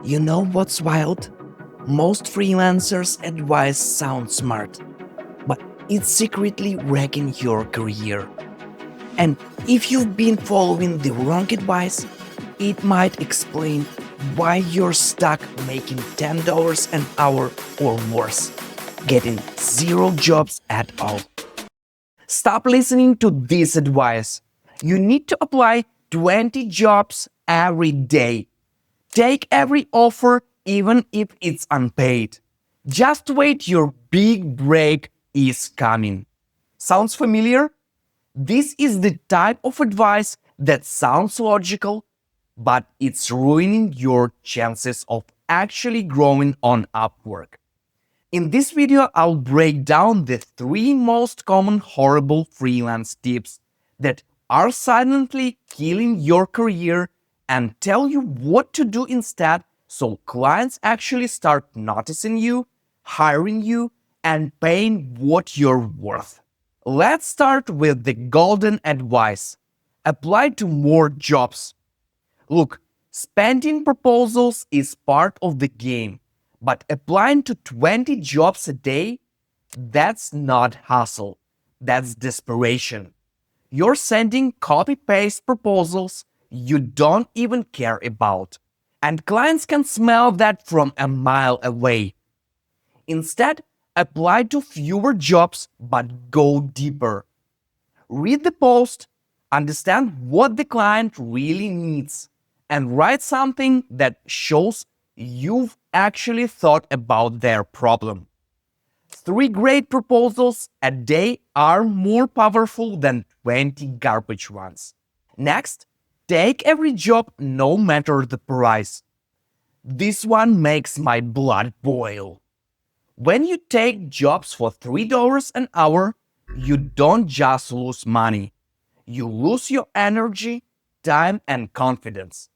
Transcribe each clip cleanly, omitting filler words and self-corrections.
You know what's wild? Most freelancers' advice sounds smart, but it's secretly wrecking your career. And if you've been following the wrong advice, it might explain why you're stuck making $10 an hour or worse, getting zero jobs at all. Stop listening to this advice. You need to apply 20 jobs every day. Take every offer, even if it's unpaid. Just wait, your big break is coming. Sounds familiar? This is the type of advice that sounds logical, but it's ruining your chances of actually growing on Upwork. In this video, I'll break down the 3 most common horrible freelance tips that are silently killing your career and tell you what to do instead so clients actually start noticing you, hiring you, and paying what you're worth. Let's start with the golden advice. Apply to more jobs. Look, spending proposals is part of the game, but applying to 20 jobs a day, that's not hustle, that's desperation. You're sending copy-paste proposals you don't even care about, and clients can smell that from a mile away. Instead, apply to fewer jobs but go deeper. Read the post, understand what the client really needs, and write something that shows you've actually thought about their problem. 3 great proposals a day are more powerful than 20 garbage ones. Next, take every job no matter the price. This one makes my blood boil. When you take jobs for $3 an hour, you don't just lose money. You lose your energy, time, and confidence.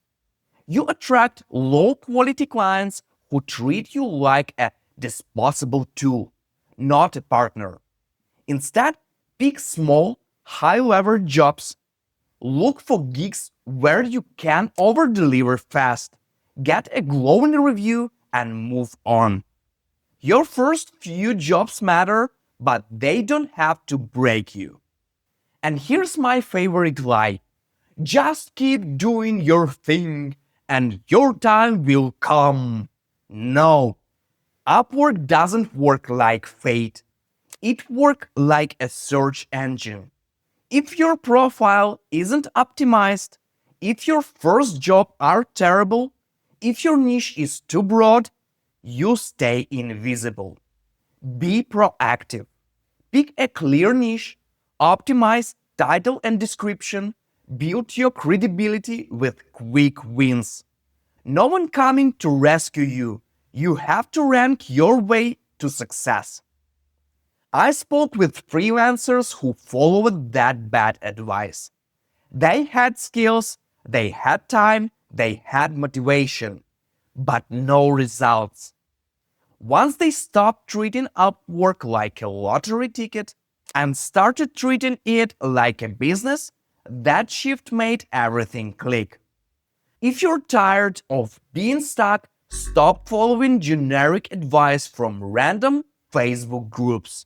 You attract low-quality clients who treat you like a disposable tool, not a partner. Instead, pick small, high-level jobs. Look for gigs where you can over-deliver fast, get a glowing review, and move on. Your first few jobs matter, but they don't have to break you. And here's my favorite lie. Just keep doing your thing and your time will come. No, Upwork doesn't work like fate. It works like a search engine. If your profile isn't optimized, if your first job are terrible, if your niche is too broad, you stay invisible. Be proactive. Pick a clear niche, optimize title and description, build your credibility with quick wins. No one coming to rescue you. You have to rank your way to success. I spoke with freelancers who followed that bad advice. They had skills, they had time, they had motivation, but no results. Once they stopped treating Upwork like a lottery ticket and started treating it like a business, that shift made everything click. If you're tired of being stuck, stop following generic advice from random Facebook groups.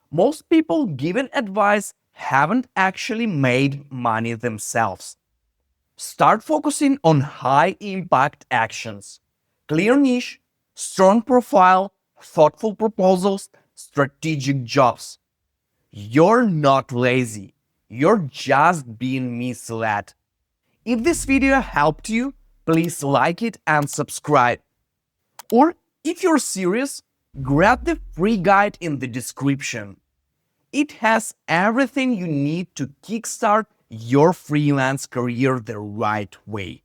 Most people giving advice haven't actually made money themselves. Start focusing on high-impact actions. Clear niche, strong profile, thoughtful proposals, strategic jobs. You're not lazy. You're just being misled. If this video helped you, please like it and subscribe. Or if you're serious, grab the free guide in the description. It has everything you need to kickstart your freelance career the right way.